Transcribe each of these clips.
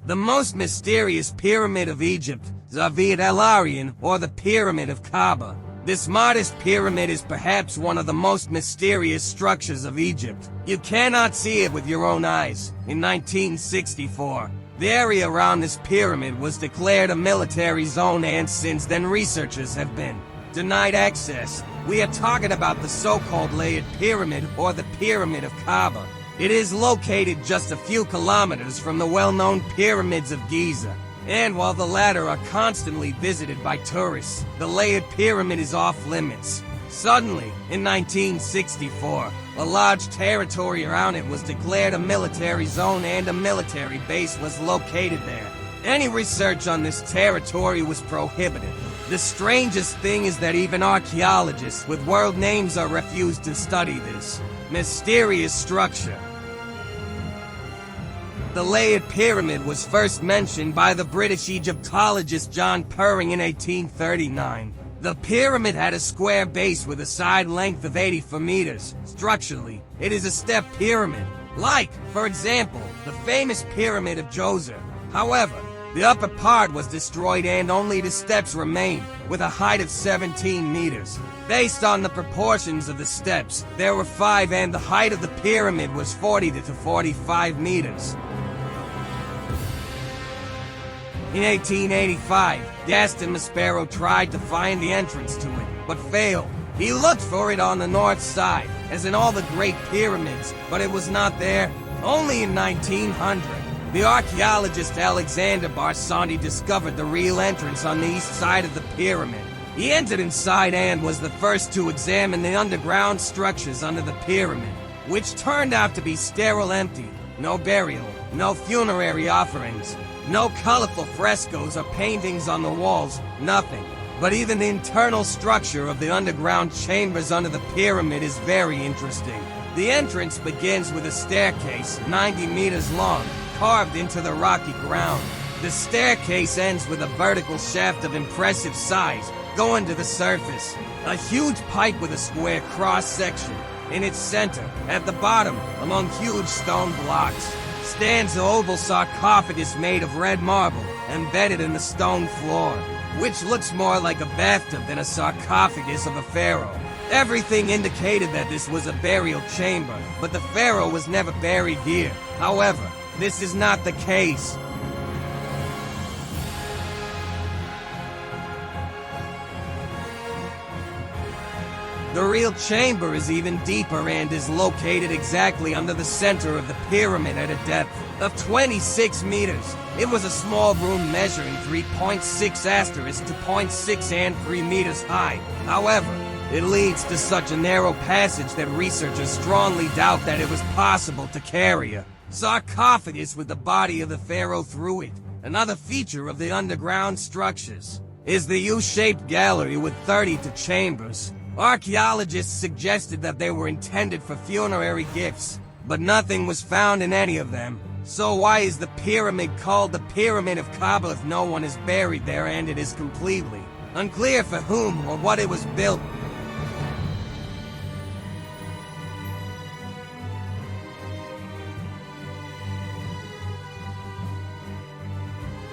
The most mysterious pyramid of Egypt, Zawiyet el-Aryan, or the Pyramid of Khaba. This modest pyramid is perhaps one of the most mysterious structures of Egypt. You cannot see it with your own eyes. In 1964, the area around this pyramid was declared a military zone, and since then researchers have been denied access. We are talking about the so-called Layered Pyramid, or the Pyramid of Khaba. It is located just a few kilometers from the well-known pyramids of Giza. And while the latter are constantly visited by tourists, the Layered Pyramid is off-limits. Suddenly, in 1964, a large territory around it was declared a military zone, and a military base was located there. Any research on this territory was prohibited. The strangest thing is that even archaeologists with world names are refused to study this mysterious structure. The Layered Pyramid was first mentioned by the British Egyptologist John Perring in 1839. The pyramid had a square base with a side length of 84 meters. Structurally, it is a step pyramid, like, for example, the famous Pyramid of Giza. However, the upper part was destroyed and only the steps remained, with a height of 17 meters. Based on the proportions of the steps, there were 5, and the height of the pyramid was 40 to 45 meters. In 1885, Gaston Maspero tried to find the entrance to it, but failed. He looked for it on the north side, as in all the great pyramids, but it was not there. Only in 1900, the archaeologist Alexander Barsandi discovered the real entrance on the east side of the pyramid. He entered inside and was the first to examine the underground structures under the pyramid, which turned out to be sterile, empty. No burial, no funerary offerings, no colorful frescoes or paintings on the walls, nothing. But even the internal structure of the underground chambers under the pyramid is very interesting. The entrance begins with a staircase 90 meters long, carved into the rocky ground. The staircase ends with a vertical shaft of impressive size, going to the surface. A huge pipe with a square cross-section. In its center, at the bottom, among huge stone blocks, stands the oval sarcophagus made of red marble, embedded in the stone floor, which looks more like a bathtub than a sarcophagus of a pharaoh. Everything indicated that this was a burial chamber, but the pharaoh was never buried here. However, this is not the case. The real chamber is even deeper and is located exactly under the center of the pyramid at a depth of 26 meters. It was a small room measuring 3.6 asterisk to 0.6 and 3 meters high. However, it leads to such a narrow passage that researchers strongly doubt that it was possible to carry a sarcophagus with the body of the pharaoh through it. Another feature of the underground structures is the U-shaped gallery with 32 chambers. Archaeologists suggested that they were intended for funerary gifts, but nothing was found in any of them. So why is the pyramid called the Pyramid of Khaba if no one is buried there, and it is completely unclear for whom or what it was built?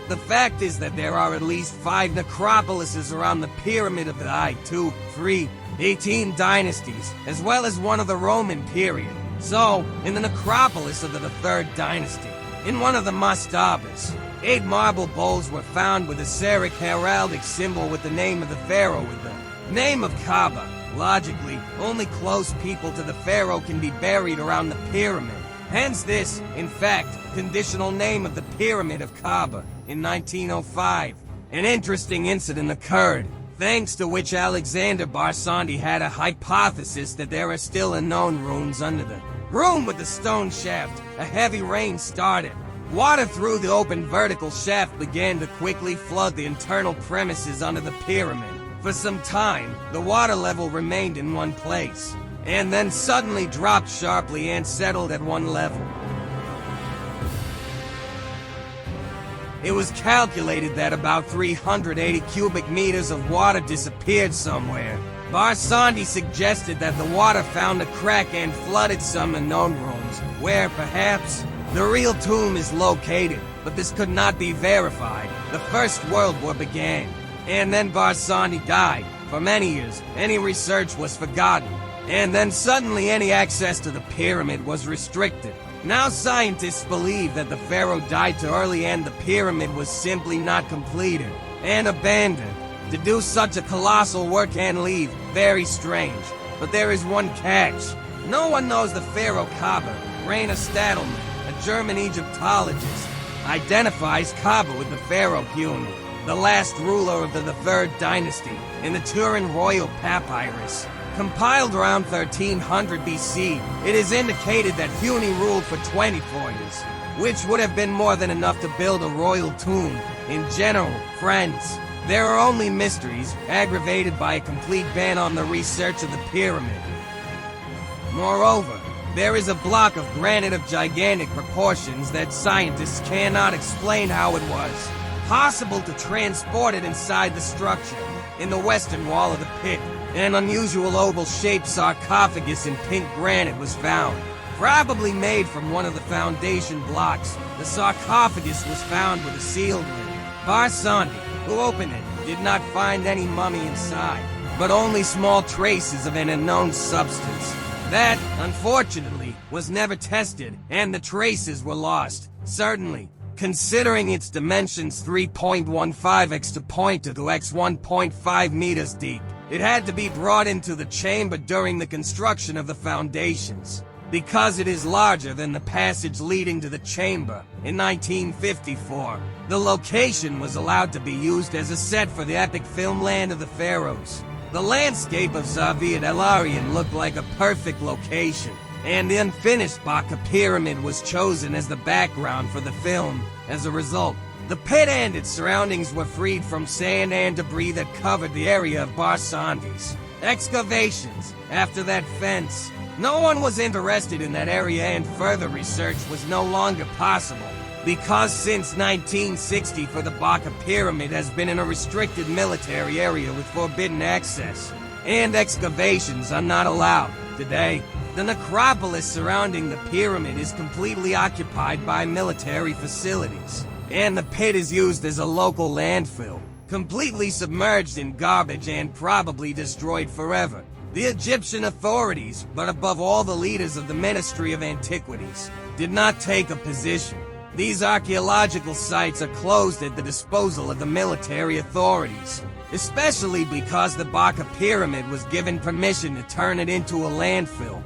The fact is that there are at least 5 necropolises around the pyramid of the I, 2, 3, 18 dynasties, as well as one of the Roman period. So, in the necropolis of the 3rd dynasty, in one of the mastabas, 8 marble bowls were found with a Syriac heraldic symbol with the name of the pharaoh with the name of Khaba. Logically, only close people to the pharaoh can be buried around the pyramid. Hence this, in fact, conditional name of the Pyramid of Khaba. In 1905, an interesting incident occurred, thanks to which Alexander Barsandi had a hypothesis that there are still unknown ruins under the room with the stone shaft. A heavy rain started. Water through the open vertical shaft began to quickly flood the internal premises under the pyramid. For some time, the water level remained in one place, and then suddenly dropped sharply and settled at one level. It was calculated that about 380 cubic meters of water disappeared somewhere. Barsandi suggested that the water found a crack and flooded some unknown rooms, where perhaps The real tomb is located, but this could not be verified. The First World War began, and then Barsani died. For many years, any research was forgotten, and then suddenly any access to the pyramid was restricted. Now scientists believe that the pharaoh died too early and the pyramid was simply not completed and abandoned. To do such a colossal work and leave, very strange. But there is one catch. No one knows the pharaoh Khaba. Rainer Stadelmann, a German Egyptologist, identifies Khaba with the pharaoh Huni, the last ruler of the Third Dynasty, in the Turin Royal Papyrus. Compiled around 1300 BC, it is indicated that Huni ruled for 24 years, which would have been more than enough to build a royal tomb. In general, friends, there are only mysteries, aggravated by a complete ban on the research of the pyramid. Moreover, there is a block of granite of gigantic proportions that scientists cannot explain how it was possible to transport it inside the structure. In the western wall of the pit, an unusual oval-shaped sarcophagus in pink granite was found, probably made from one of the foundation blocks. The sarcophagus was found with a sealed lid. Barsani, who opened it, did not find any mummy inside, but only small traces of an unknown substance. That, unfortunately, was never tested, and the traces were lost. Certainly, considering its dimensions 3.15 x to 0.2 x 1.5 meters deep, it had to be brought into the chamber during the construction of the foundations. Because it is larger than the passage leading to the chamber, in 1954, the location was allowed to be used as a set for the epic film Land of the Pharaohs. The landscape of Zawiyet el-Aryan looked like a perfect location, and the unfinished Baka pyramid was chosen as the background for the film. As a result, the pit and its surroundings were freed from sand and debris that covered the area of Barsanti's excavations. After that fence, no one was interested in that area and further research was no longer possible, because since 1960 for the Baka pyramid has been in a restricted military area with forbidden access, and excavations are not allowed. Today, the necropolis surrounding the pyramid is completely occupied by military facilities, and the pit is used as a local landfill, completely submerged in garbage and probably destroyed forever. The Egyptian authorities, but above all the leaders of the Ministry of Antiquities, did not take a position. These archaeological sites are closed at the disposal of the military authorities, especially because the Baka pyramid was given permission to turn it into a landfill.